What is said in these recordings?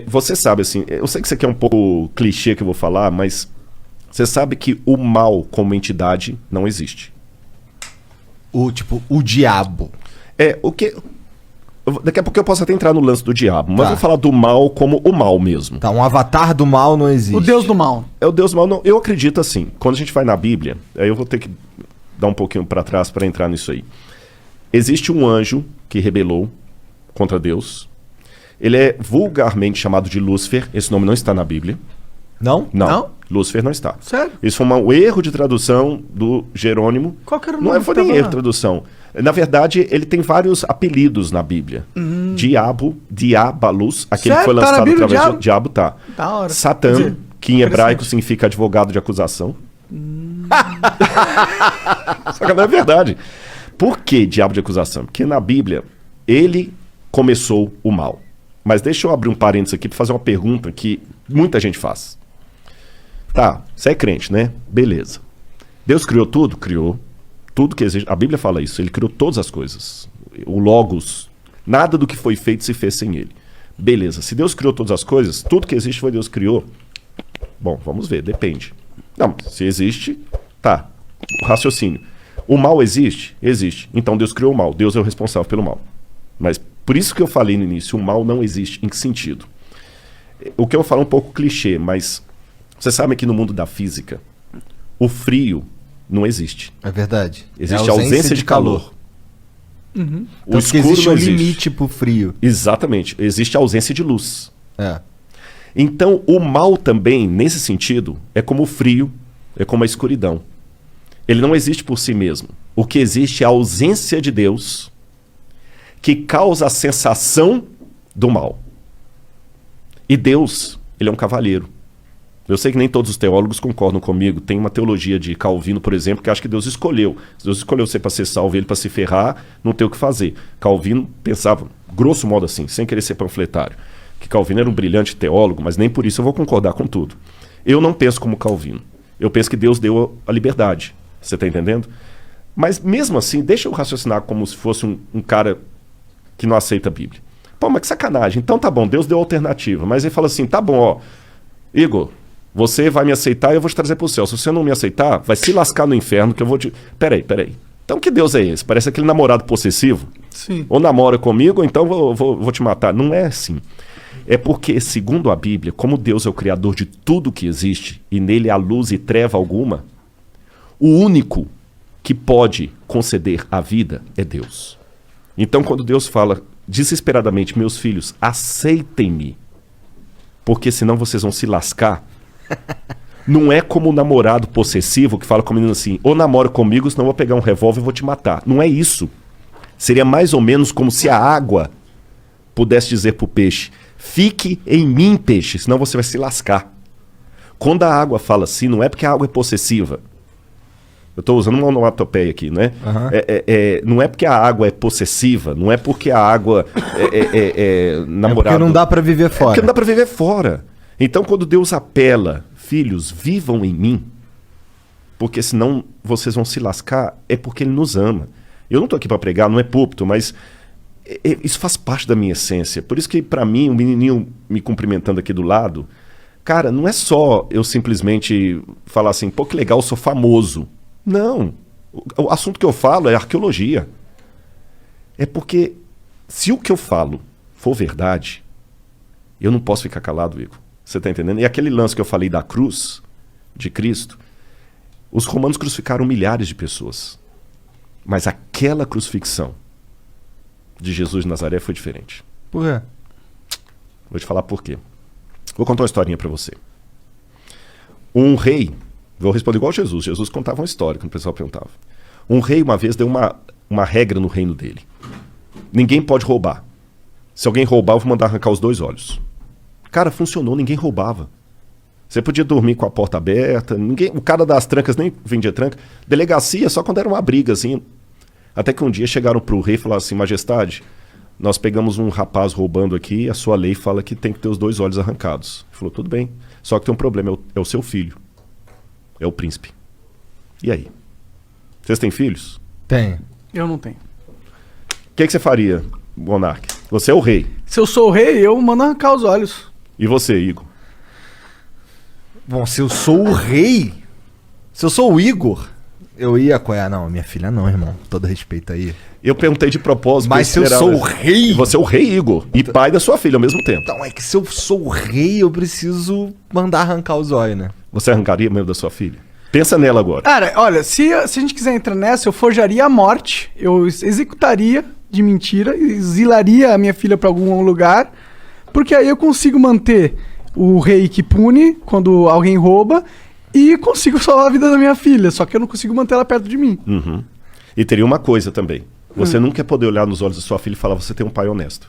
Você sabe, assim, eu sei que isso aqui é um pouco clichê que eu vou falar, mas você sabe que o mal como entidade não existe. O diabo. Daqui a pouco eu posso até entrar no lance do diabo, mas vou falar do mal como o mal mesmo. Tá, um avatar do mal não existe. O Deus do mal. É o Deus do mal, não. Eu acredito assim, quando a gente vai na Bíblia, aí eu vou ter que dar um pouquinho para trás para entrar nisso aí. Existe um anjo que rebelou contra Deus. Ele é vulgarmente chamado de Lúcifer. Esse nome não está na Bíblia. Não? Não. Lúcifer não está. Sério? Isso foi um erro de tradução do Jerônimo. Qual que era o Não nome foi que nem tava erro lá? de tradução. Na verdade, ele tem vários apelidos na Bíblia. Diabo, Diabalus, aquele que Sério? foi Tá na lançado Bíblia, através Diabo? de Diabo, tá. Da hora. Quer Satã, dizer, que em hebraico interessante. significa advogado de acusação. Só que não é verdade. Por que diabo de acusação? Porque na Bíblia, ele começou o mal. Mas deixa eu abrir um parênteses aqui para fazer uma pergunta que muita gente faz. Tá, você é crente, né? Beleza. Deus criou tudo? Criou. Tudo que existe. A Bíblia fala isso. Ele criou todas as coisas. O Logos. Nada do que foi feito se fez sem ele. Beleza. Se Deus criou todas as coisas, tudo que existe foi Deus que criou. Bom, vamos ver. Depende. Não, se existe, tá. O raciocínio. O mal existe? Existe. Então Deus criou o mal. Deus é o responsável pelo mal. Mas por isso que eu falei no início, o mal não existe. Em que sentido? O que eu vou falar é um pouco clichê, mas você sabe que no mundo da física, o frio não existe. É verdade. Existe a ausência de calor. O Tanto que escuro existe não um existe. limite pro frio. Exatamente. Existe a ausência de luz. É. Então, o mal também, nesse sentido, é como o frio, é como a escuridão. Ele não existe por si mesmo. O que existe é a ausência de Deus que causa a sensação do mal. E Deus, ele é um cavalheiro. Eu sei que nem todos os teólogos concordam comigo. Tem uma teologia de Calvino, por exemplo, que acha que Deus escolheu. Deus escolheu você para ser salvo, ele para se ferrar, não ter o que fazer. Calvino pensava, grosso modo assim, sem querer ser panfletário, que Calvino era um brilhante teólogo, mas nem por isso eu vou concordar com tudo. Eu não penso como Calvino. Eu penso que Deus deu a liberdade. Você está entendendo? Mas mesmo assim, deixa eu raciocinar como se fosse um cara que não aceita a Bíblia. Pô, mas que sacanagem. Então tá bom, Deus deu alternativa. Mas ele fala assim, tá bom, ó, Igor, você vai me aceitar e eu vou te trazer pro céu. Se você não me aceitar, vai se lascar no inferno que eu vou te... Peraí. Então que Deus é esse? Parece aquele namorado possessivo. Sim. Ou namora comigo, ou então vou te matar. Não é assim. É porque, segundo a Bíblia, como Deus é o criador de tudo que existe, e nele há luz e treva alguma, o único que pode conceder a vida é Deus. Então, quando Deus fala desesperadamente, meus filhos, aceitem-me, porque senão vocês vão se lascar, não é como o namorado possessivo que fala com a menina assim, ou namora comigo, senão eu vou pegar um revólver e vou te matar. Não é isso. Seria mais ou menos como se a água pudesse dizer pro peixe, fique em mim, peixe, senão você vai se lascar. Quando a água fala assim, não é porque a água é possessiva. Eu estou usando uma onomatopeia aqui, né? Não é porque a água é possessiva, não é porque a água é namorada. É porque não dá para viver fora. É porque não dá para viver fora. Então, quando Deus apela, filhos, vivam em mim, porque senão vocês vão se lascar, é porque Ele nos ama. Eu não estou aqui para pregar, não é púlpito, mas isso faz parte da minha essência. Por isso que, para mim, o menininho me cumprimentando aqui do lado, cara, não é só eu simplesmente falar assim, pô, que legal, eu sou famoso. Não. O assunto que eu falo é arqueologia. É porque se o que eu falo for verdade, eu não posso ficar calado, Igor. Você está entendendo? E aquele lance que eu falei da cruz de Cristo, os romanos crucificaram milhares de pessoas. Mas aquela crucifixão de Jesus de Nazaré foi diferente. Por quê? Vou te falar por quê. Vou contar uma historinha para você. Um rei, vou responder igual Jesus. Jesus contava uma história quando o pessoal perguntava. Um rei uma vez deu uma regra no reino dele. Ninguém pode roubar. Se alguém roubar, eu vou mandar arrancar os 2 olhos. Cara, funcionou, ninguém roubava. Você podia dormir com a porta aberta, o cara das trancas nem vendia tranca. Delegacia só quando era uma briga, assim. Até que um dia chegaram pro rei e falaram assim, majestade, nós pegamos um rapaz roubando aqui, a sua lei fala que tem que ter os 2 olhos arrancados. Ele falou, tudo bem, só que tem um problema, é o seu filho. É o príncipe. E aí? Vocês têm filhos? Tenho. Eu não tenho. O que você faria, monarca? Você é o rei. Se eu sou o rei, eu mando arrancar os olhos. E você, Igor? Bom, se eu sou o rei, se eu sou o Igor, eu ia apoiar. Não, minha filha não, irmão. Todo respeito aí. Eu perguntei de propósito. Mas se eu sou o rei... Você é o rei, Igor. E pai da sua filha ao mesmo tempo. Então, é que se eu sou o rei, eu preciso mandar arrancar os olhos, né? Você arrancaria mesmo da sua filha? Pensa nela agora. Cara, olha, se a gente quiser entrar nessa, eu forjaria a morte, eu executaria de mentira, exilaria a minha filha pra algum lugar, porque aí eu consigo manter o rei que pune quando alguém rouba e consigo salvar a vida da minha filha, só que eu não consigo manter ela perto de mim. Uhum. E teria uma coisa também. Você nunca ia poder olhar nos olhos da sua filha e falar, você tem um pai honesto.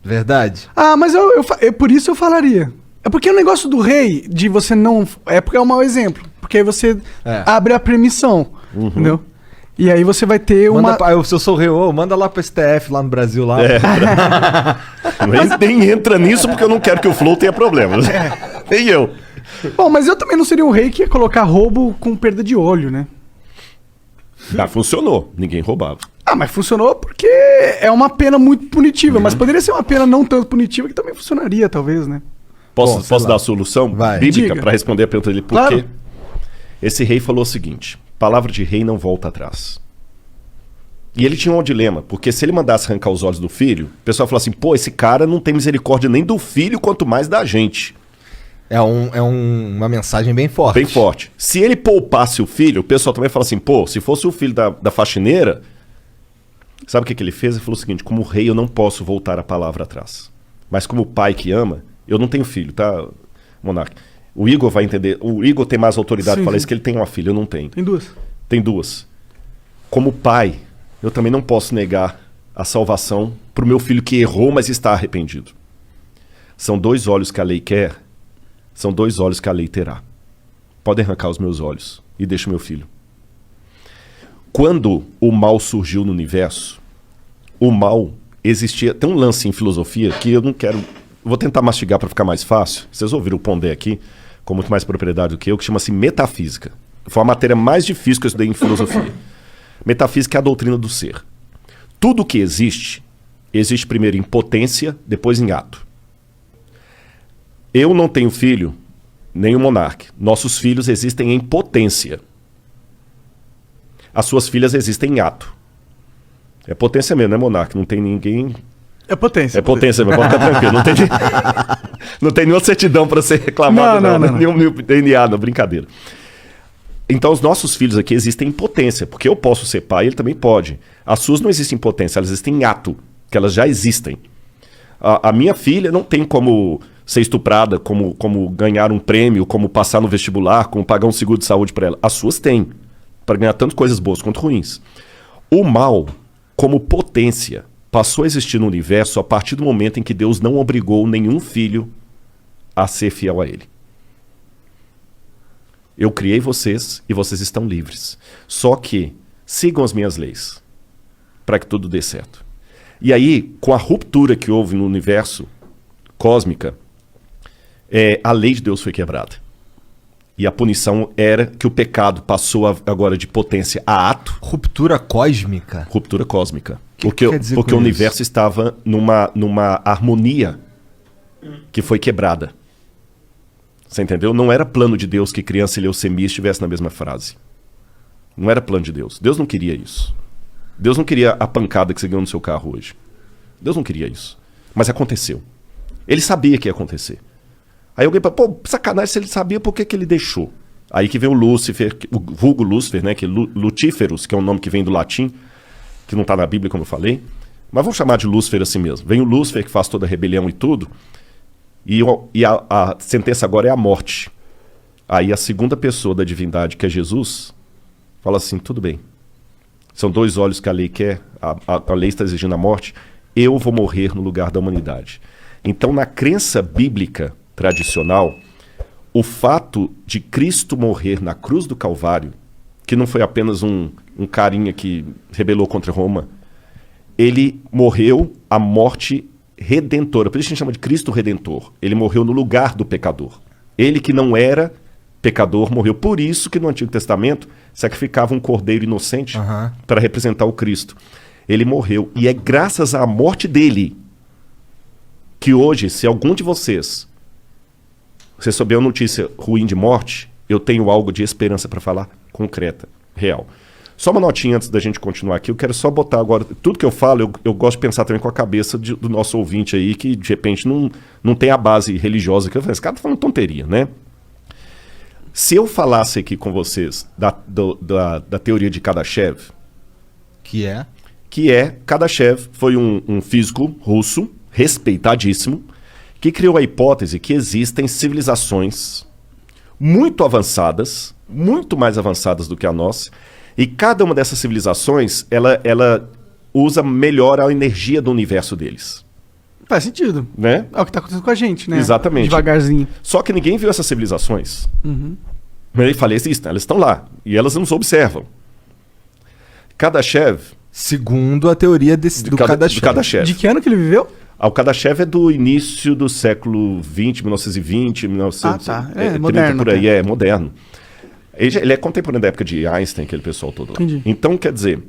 Verdade. Ah, mas por isso eu falaria. É porque o negócio do rei, de você não... É porque é um mau exemplo. Porque aí você abre a permissão, entendeu? E aí você vai ter uma... Se eu sou o rei, manda lá pro STF, lá no Brasil. Lá. Nem entra nisso porque eu não quero que o Flow tenha problemas. Nem eu. Bom, mas eu também não seria um rei que ia colocar roubo com perda de olho, né? Já funcionou. Ninguém roubava. Ah, mas funcionou porque é uma pena muito punitiva. Mas poderia ser uma pena não tanto punitiva que também funcionaria, talvez, né? Posso dar a solução bíblica para responder a pergunta dele? Por Claro. quê? Esse rei falou o seguinte: palavra de rei não volta atrás. E ele tinha um dilema, porque se ele mandasse arrancar os olhos do filho, o pessoal falou assim, pô, esse cara não tem misericórdia nem do filho, quanto mais da gente. É uma mensagem bem forte. Bem forte. Se ele poupasse o filho, o pessoal também fala assim, pô, se fosse o filho da faxineira, sabe o que ele fez? Ele falou o seguinte, como rei eu não posso voltar a palavra atrás. Mas como pai que ama, eu não tenho filho, tá, Monarca? O Igor vai entender, o Igor tem mais autoridade para falar isso, que ele tem uma filha, eu não tenho. Tem duas. Tem duas. Como pai, eu também não posso negar a salvação para o meu filho que errou, mas está arrependido. São 2 olhos que a lei quer, são 2 olhos que a lei terá. Podem arrancar os meus olhos e deixa o meu filho. Quando o mal surgiu no universo, o mal existia... Tem um lance em filosofia que eu não quero... Vou tentar mastigar para ficar mais fácil. Vocês ouviram o Pondé aqui, com muito mais propriedade do que eu, que chama-se metafísica. Foi a matéria mais difícil que eu estudei em filosofia. Metafísica é a doutrina do ser. Tudo que existe, existe primeiro em potência, depois em ato. Eu não tenho filho, nem o Monark. Nossos filhos existem em potência. As suas filhas existem em ato. É potência mesmo, né, Monark? Não tem ninguém... É potência. É potência, mas pode ficar tranquilo. Não tem nenhuma certidão para ser reclamado, não. Nenhum DNA, não, brincadeira. Então, os nossos filhos aqui existem em potência, porque eu posso ser pai, ele também pode. As suas não existem em potência, elas existem em ato, que elas já existem. A minha filha não tem como ser estuprada, como ganhar um prêmio, como passar no vestibular, como pagar um seguro de saúde para ela. As suas têm, para ganhar tanto coisas boas quanto ruins. O mal, como potência, passou a existir no universo a partir do momento em que Deus não obrigou nenhum filho a ser fiel a ele. Eu criei vocês e vocês estão livres. Só que sigam as minhas leis para que tudo dê certo. E aí, com a ruptura que houve no universo cósmica, a lei de Deus foi quebrada. E a punição era que o pecado passou agora de potência a ato. Ruptura cósmica? Ruptura cósmica. Que quer dizer porque com o universo estava numa harmonia que foi quebrada. Você entendeu? Não era plano de Deus que criança e leucemia estivessem na mesma frase. Não era plano de Deus. Deus não queria isso. Deus não queria a pancada que você ganhou no seu carro hoje. Deus não queria isso. Mas aconteceu. Ele sabia que ia acontecer. Aí alguém fala, pô, sacanagem, se ele sabia, por que ele deixou? Aí que vem o Lúcifer, o vulgo Lúcifer, né? Que é Lutíferos, que é um nome que vem do latim, que não está na Bíblia, como eu falei. Mas vamos chamar de Lúcifer assim mesmo. Vem o Lúcifer, que faz toda a rebelião e tudo. E a sentença agora é a morte. Aí a segunda pessoa da divindade, que é Jesus, fala assim, tudo bem. São 2 olhos que a lei quer, a lei está exigindo a morte, eu vou morrer no lugar da humanidade. Então, na crença bíblica tradicional, o fato de Cristo morrer na cruz do Calvário, que não foi apenas um carinha que rebelou contra Roma, ele morreu a morte redentora. Por isso a gente chama de Cristo Redentor. Ele morreu no lugar do pecador. Ele que não era pecador morreu. Por isso que no Antigo Testamento sacrificava um cordeiro inocente para representar o Cristo. Ele morreu. E é graças à morte dele que hoje, se algum de vocês receber uma notícia ruim de morte, eu tenho algo de esperança para falar concreta, real. Só uma notinha antes da gente continuar aqui, eu quero só botar agora, tudo que eu falo, eu gosto de pensar também com a cabeça do nosso ouvinte aí, que de repente não tem a base religiosa, que eu falei, esse cara tá falando tonteria, né? Se eu falasse aqui com vocês da teoria de Kardashev, Que é? Kardashev foi um físico russo, respeitadíssimo, que criou a hipótese que existem civilizações muito avançadas, muito mais avançadas do que a nossa, e cada uma dessas civilizações, ela usa melhor a energia do universo deles. Faz sentido. Né? É o que tá acontecendo com a gente, né? Exatamente. Devagarzinho. Só que ninguém viu essas civilizações. Uhum. Ele fala, existem, elas estão lá, e elas nos observam. Kardashev... Segundo a teoria do Kardashev. Kardashev. De que ano que ele viveu? O Kardashev é do início do século XX, 1920, 1930, tá. Moderno, por aí, até. é moderno. Ele é contemporâneo da época de Einstein, aquele pessoal todo lá. Entendi. Então, quer dizer,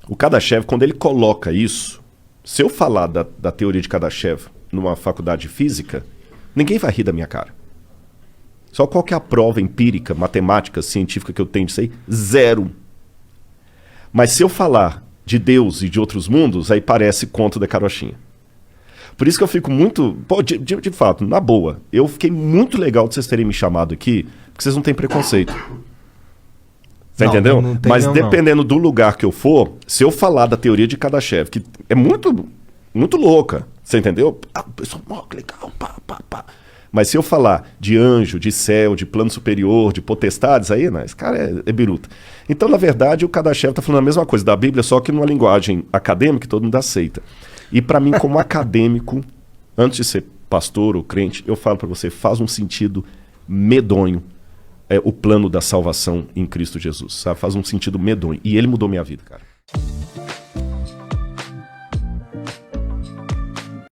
o Kardashev, quando ele coloca isso, se eu falar da teoria de Kardashev numa faculdade de física, ninguém vai rir da minha cara. Só qual que é a prova empírica, matemática, científica que eu tenho disso aí? Zero. Mas se eu falar de Deus e de outros mundos, aí parece conto da carochinha. Por isso que eu fico muito... Pô, de fato, na boa, eu fiquei muito legal de vocês terem me chamado aqui, porque vocês não têm preconceito. Você entendeu? Não tem, mas não, dependendo do lugar que eu for, se eu falar da teoria de Kardashev, que é muito, muito louca, você entendeu? Pessoal, que legal, pá. Mas se eu falar de anjo, de céu, de plano superior, de potestades, aí, né, esse cara é biruta. Então, na verdade, o Kardashev está falando a mesma coisa da Bíblia, só que numa linguagem acadêmica que todo mundo aceita. E para mim, como acadêmico, antes de ser pastor ou crente, eu falo para você, faz um sentido medonho o plano da salvação em Cristo Jesus. Sabe? Faz um sentido medonho. E ele mudou minha vida, cara.